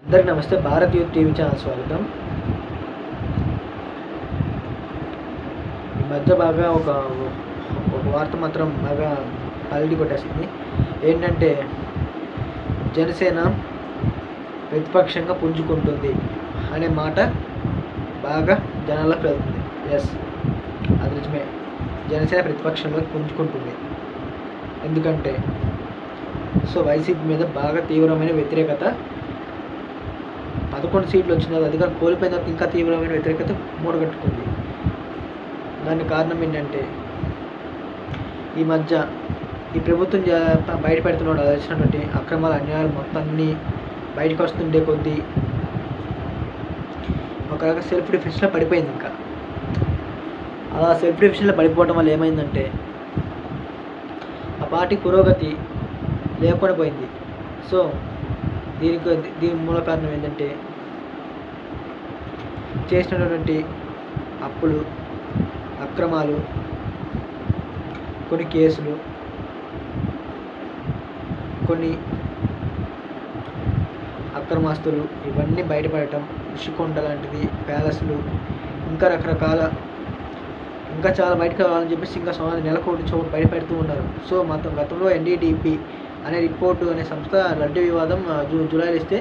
అందరికీ నమస్తే. Bharat youth TV channel స్వాగతం. ఈ మధ్య బాగా ఒక వార్త మాత్రం బాగా పల్టీ కొట్టేస్తుంది. ఏంటంటే జనసేన ప్రతిపక్షంగా పుంజుకుంటుంది అనే మాట బాగా జనాల్లోకి వెళ్తుంది. ఎస్, అది నిజమే. జనసేన ప్రతిపక్షంలోకి పుంజుకుంటుంది. ఎందుకంటే వైసీపీ మీద బాగా తీవ్రమైన వ్యతిరేకత, 11 సీట్లు వచ్చిన తర్వాత అధికారం కోల్పోయిన తర్వాత ఇంకా తీవ్రమైన వ్యతిరేకత మూటగట్టుకుంది. దానికి కారణం ఏంటంటే ఈ మధ్య ఈ ప్రభుత్వం బయటపెడుతున్నాడు అది వచ్చినటువంటి అక్రమాలు, అన్యాయాలు మొత్తాన్ని బయటకు వస్తుండే కొద్దీ ఒక రకంగా సెల్ఫ్ డిఫెన్స్లో పడిపోయింది. ఇంకా అలా సెల్ఫ్ డిఫెన్స్లో పడిపోవడం వల్ల ఏమైందంటే ఆ పార్టీ పురోగతి లేకుండా పోయింది. సో దీని మూల కారణం ఏంటంటే చేసినటువంటి అప్పులు, అక్రమాలు, కొన్ని కేసులు, కొన్ని అక్రమాస్తులు ఇవన్నీ బయటపడటం, ఋషికొండ లాంటిది, ప్యాలెస్లు, ఇంకా రకరకాల ఇంకా చాలా బయటకు రావాలని చెప్పేసి ఇంకా నెలకోటి చోటు బయటపెడుతూ ఉన్నారు. సో గతంలో ఎన్డీడీపీ అనే రిపోర్టు అనే సంస్థ లడ్డు వివాదం జూలైలో ఇస్తే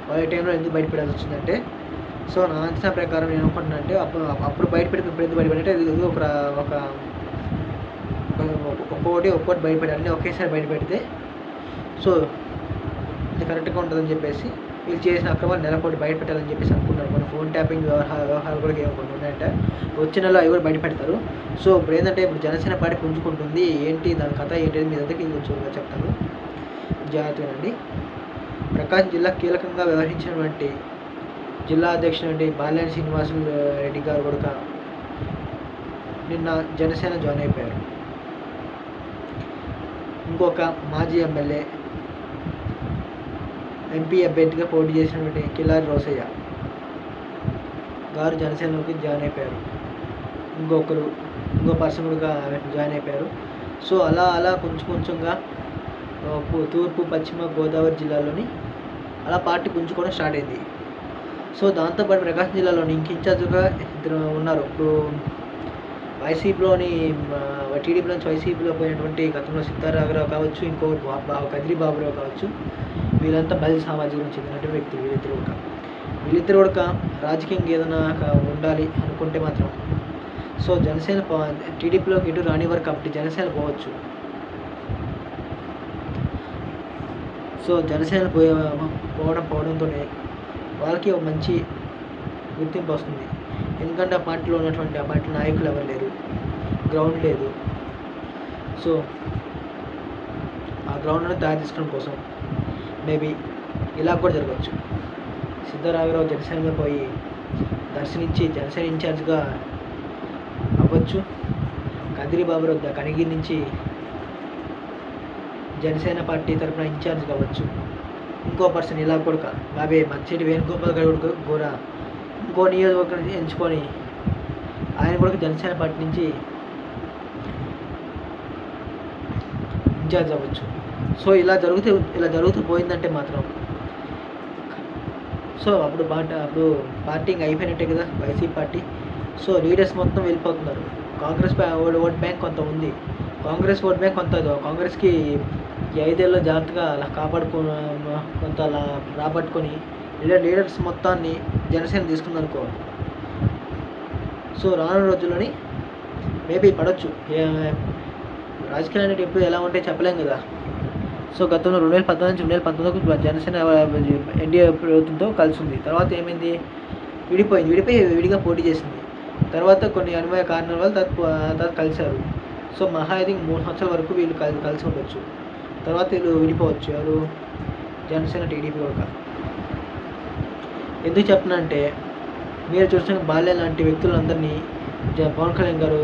వాళ్ళ టైంలో ఎందుకు బయటపెడాల్సి వచ్చిందంటే, సో నా అంచనా ప్రకారం నేను అనుకుంటున్నానంటే అప్పుడు బయటపెడితే ఇది ఒక్కొక్కటి బయటపెడాలని ఒకేసారి బయటపెడితే సో ఇది కరెక్ట్గా ఉంటుందని చెప్పేసి వీళ్ళు చేసిన అక్రమాలు నెలకోటి బయటపెట్టాలని చెప్పేసి అనుకున్నారు. కొన్ని ఫోన్ ట్యాపింగ్ వ్యవహారాలు కూడా ఏమనుకుంటు ఉన్నాయంటే వచ్చే నెలలో అవి కూడా బయటపెడతారు. సో ఇప్పుడు ఏంటంటే జనసేన పార్టీ పుంజుకుంటుంది. ఏంటి దాని కథ ఏంటి మీ దగ్గరికి కొంచెం చెప్తాను, జాగ్రత్తగానండి. ప్రకాశం జిల్లా కీలకంగా వ్యవహరించినటువంటి జిల్లా అధ్యక్షుడు బాలినేని శ్రీనివాసులు రెడ్డి గారు కూడా నిన్న జనసేన జాయిన్ అయిపోయారు. ఇంకొక మాజీ ఎమ్మెల్యే, ఎంపీ అభ్యర్థిగా పోటీ చేసినటువంటి కిలారి రోసయ్య గారు జనసేనలోకి జాయిన్ అయిపోయారు. ఇంకో పర్సన్ కూడా జాయిన్ అయిపోయారు. సో అలా కొంచెంగా తూర్పు పశ్చిమ గోదావరి జిల్లాలోని అలా పార్టీ పుంజుకోవడం స్టార్ట్ అయింది. సో దాంతోపాటు ప్రకాశం జిల్లాలోని ఇంక ఇన్ఛార్జ్గా ఇద్దరు ఉన్నారు. ఇప్పుడు వైసీపీలోని టీడీపీ నుంచి వైసీపీలో పోయినటువంటి గతంలో సిద్ధారాఘరావు కావచ్చు, ఇంకొకటి కదిరి బాబురావు కావచ్చు, వీళ్ళంతా బలి సామాజిక నుంచి చెందినటువంటి వ్యక్తులు. వీళ్ళిద్దరు కూడా రాజకీయంగా ఏదైనా ఉండాలి అనుకుంటే మాత్రం సో జనసేన టీడీపీలోకి ఎటు రానివారు కాబట్టి జనసేన పోవచ్చు. సో జనసేన పోవడంతోనే వాళ్ళకి ఒక మంచి గుర్తింపు వస్తుంది. ఎందుకంటే ఆ పార్టీ నాయకులు ఎవరు లేరు, గ్రౌండ్ లేదు. సో ఆ గ్రౌండ్ను తయారు చేసుకోవడం కోసం మేబీ ఇలా కూడా జరగవచ్చు. సిద్ధారాఘరావు జనసేనలో పోయి దర్శనించి జనసేన ఇన్ఛార్జ్గా అవ్వచ్చు. కదిరి బాబురావు కనిగిరి నుంచి జనసేన పార్టీ తరఫున ఇన్ఛార్జ్ కావచ్చు. ఇంకో పర్సన్ ఇలా కూడా బాబే మచ్చేటి వేణుగోపాల్ గారు కూడా ఇంకో నియోజకవర్గం ఎంచుకొని ఆయన కూడా జనసేన పార్టీ నుంచి ఇన్ఛార్జ్ అవ్వచ్చు. సో ఇలా జరుగుతూ పోయిందంటే మాత్రం సో అప్పుడు పార్టీ అయిపోయినట్టే కదా వైసీపీ పార్టీ. సో లీడర్స్ మొత్తం వెళ్ళిపోతున్నారు. కాంగ్రెస్ ఓట్ బ్యాంక్ కొంత ఉంది. కాంగ్రెస్ ఓట్ బ్యాంక్ కొంత కాంగ్రెస్కి 5 ఏళ్ళలో జాగ్రత్తగా అలా కొంత అలా రాబట్టుకొని లీడర్స్ మొత్తాన్ని జనసేన తీసుకుందనుకో, సో రానున్న రోజుల్లోని మేబీ పడవచ్చు. రాజకీయాలు అనేవి ఎప్పుడు ఎలా ఉంటే చెప్పలేం కదా. సో గతంలో 2014 నుంచి 2019 జనసేన ఎన్డీఏ ప్రభుత్వంతో కలిసి ఉంది. తర్వాత ఏమైంది, విడిపోయి విడిగా పోటీ చేసింది. తర్వాత కొన్ని అనుమయ కారణాల వల్ల తర్వాత కలిశారు. సో మహా అయితే 3 సంవత్సరాల వరకు వీళ్ళు కలిసి ఉండొచ్చు. తర్వాత వీళ్ళు విడిపోవచ్చు. ఎవరు, జనసేన టీడీపీ కూడా. ఎందుకు చెప్తున్నానంటే మీరు చూసిన బాల్య లాంటి వ్యక్తులందరినీ పవన్ కళ్యాణ్ గారు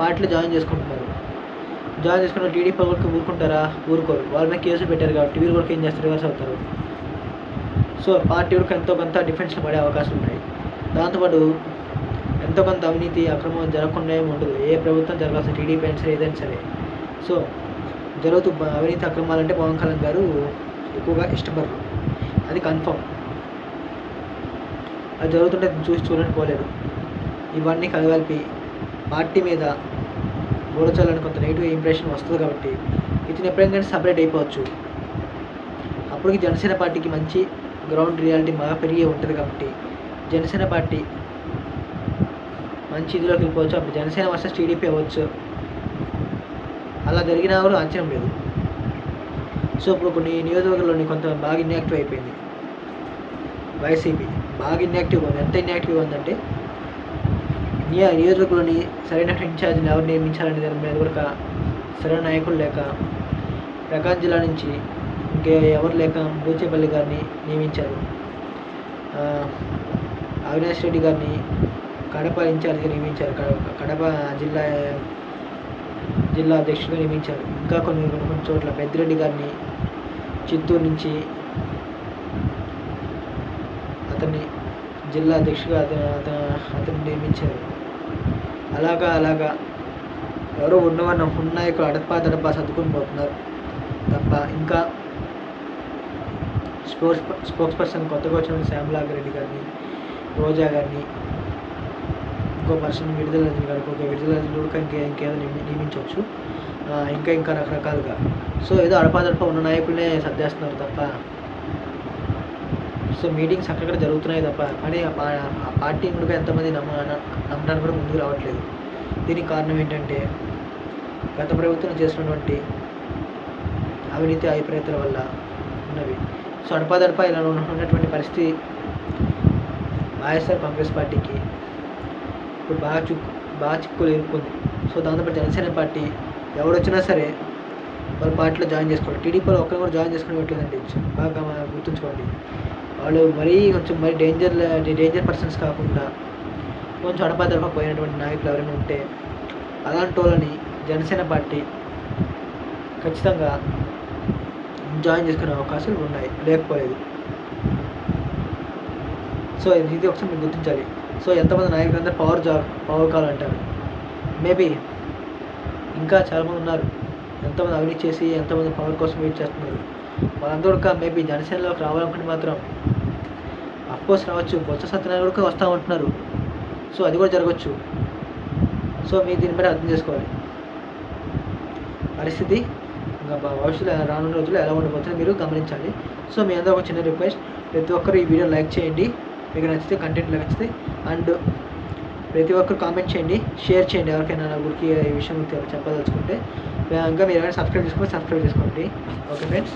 పార్టీలో జాయిన్ చేసుకుంటున్నారు. జాయిన్ చేసుకున్న టీడీపీ కూడా ఊరుకుంటారా? ఊరుకోరు. వాళ్ళ మీద కేసులు పెట్టారు కాబట్టి వీళ్ళు కూడా ఏం చేస్తారు, రివర్స్ అవుతారు. సో పార్టీ కూడా ఎంతో కొంత డిఫెన్స్లో పడే అవకాశం ఉన్నాయి. దాంతోపాటు ఎంతో కొంత అవినీతి అక్రమం జరగకుండా ఏమి ఉండదు. ఏ ప్రభుత్వం జరగాల్సిన టీడీపీ అయినా సరే ఏదైనా సరే. సో అవినీతి అక్రమాలంటే పవన్ కళ్యాణ్ గారు ఎక్కువగా ఇష్టపడరు, అది కన్ఫర్మ్. అది జరుగుతుంటే చూసి చూడని పోలేరు. ఇవన్నీ కలగలిపి పార్టీ మీద గూఢచారులని కొంత నెగిటివ్ ఇంప్రెషన్ వస్తుంది కాబట్టి ఇతను ఎప్పుడైనా కానీ సపరేట్ అయిపోవచ్చు. అప్పటికి జనసేన పార్టీకి మంచి గ్రౌండ్ రియాలిటీ బాగా పెరిగి ఉంటుంది కాబట్టి జనసేన పార్టీ మంచి ఇదిలోకి వెళ్ళిపోవచ్చు. అప్పుడు జనసేన వర్సెస్ టీడీపీ అవ్వచ్చు. అలా జరిగినా కూడా ఆశ్చర్యం లేదు. సో ఇప్పుడు కొన్ని నియోజకవర్గాల్లోని కొంత బాగా ఇన్యాక్టివ్ అయిపోయింది. వైసీపీ బాగా ఇన్యాక్టివ్గా ఉంది. ఎంత ఇన్యాక్టివ్గా ఉందంటే నియోజకవర్గంలోని సరైన ఇన్ఛార్జ్ని ఎవరు నియమించాలనే దాని మీద కూడా సరైన నాయకులు లేక ప్రకాశం జిల్లా నుంచి ఇంకే ఎవరు లేక బూచేపల్లి గారిని నియమించారు. అవినాష్ రెడ్డి గారిని కడప ఇన్ఛార్జ్గా నియమించారు. కడప జిల్లా అధ్యక్షుడిగా నియమించారు. ఇంకా కొన్ని చోట్ల పెద్దిరెడ్డి గారిని చిత్తూరు నుంచి అతన్ని జిల్లా అధ్యక్షుడిగా అతన్ని నియమించారు. అలాగా ఎవరో నాయకులు అడపా సర్దుకొని పోతున్నారు తప్ప ఇంకా స్పోక్స్ పర్సన్ కొత్తగా వచ్చిన శ్యామలాల్ రెడ్డి గారిని, రోజా గారిని, ఇంకో పర్సన్ విడుదల కూడా ఇంకేదో నియమించవచ్చు. ఇంకా రకరకాలుగా. సో ఏదో అడపాదడప ఉన్న నాయకులనే సర్దేస్తున్నారు తప్ప సో మీటింగ్స్ అక్కడక్కడ జరుగుతున్నాయి తప్ప కానీ ఆ పార్టీని కూడా ఎంతమంది నమ్మడానికి కూడా ముందుకు రావట్లేదు. దీనికి కారణం ఏంటంటే గత ప్రభుత్వం చేసినటువంటి అవినీతి అభిప్రాయాల వల్ల ఉన్నవి. సో అడపాదడప ఇలా ఉన్నటువంటి పరిస్థితి వైఎస్ఆర్ కాంగ్రెస్ పార్టీకి ఇప్పుడు బాగా చిక్కులు ఇరుక్కుంది. సో దాంతోపాటు జనసేన పార్టీ ఎవడొచ్చినా సరే వాళ్ళ పార్టీలో జాయిన్ చేసుకోవాలి. టీడీపీలో ఒక్కరు కూడా జాయిన్ చేసుకోవట్లేదండి. బాగా గుర్తుంచుకోండి. వాళ్ళు కొంచెం డేంజర్ పర్సన్స్ కాకుండా కొంచెం అడపాదడప పోయినటువంటి నాయకులు ఎవరైనా ఉంటే అలాంటి వాళ్ళని జనసేన పార్టీ ఖచ్చితంగా జాయిన్ చేసుకునే అవకాశాలు ఉన్నాయి, లేకపోలేదు. సో ఇది ఒకసారి మీరు గుర్తించాలి. సో ఎంతమంది నాయకులంతా పవర్ కావాలంటారు. మేబీ ఇంకా చాలామంది ఉన్నారు. ఎంతమంది అవినీతి చేసి ఎంతమంది పవర్ కోసం వెయిట్ చేస్తున్నారు. వాళ్ళందరూ కూడా మేబీ జనసేనలోకి రావాలనుకుంటే మాత్రం అఫ్కోర్స్ రావచ్చు. బొత్స సత్యనారాయణ కూడా వస్తామంటున్నారు. సో అది కూడా జరగచ్చు. సో మీరు దీన్ని బట్టి అర్థం చేసుకోవాలి పరిస్థితి. ఇంకా భవిష్యత్తులో రానున్న రోజుల్లో ఎలా ఉండబోతుందో మీరు గమనించాలి. సో మీ అందరూ ఒక చిన్న రిక్వెస్ట్, ప్రతి ఒక్కరు ఈ వీడియో లైక్ చేయండి మీకు నచ్చితే, కంటెంట్ నచ్చితే. అండ్ ప్రతి ఒక్కరు కామెంట్ చేయండి, షేర్ చేయండి ఎవరికైనా నా గురికి ఈ విషయం చెప్పదలుచుకుంటే. ఇంకా మీరు ఎవరైనా సబ్స్క్రైబ్ చేసుకోండి. Okay friends.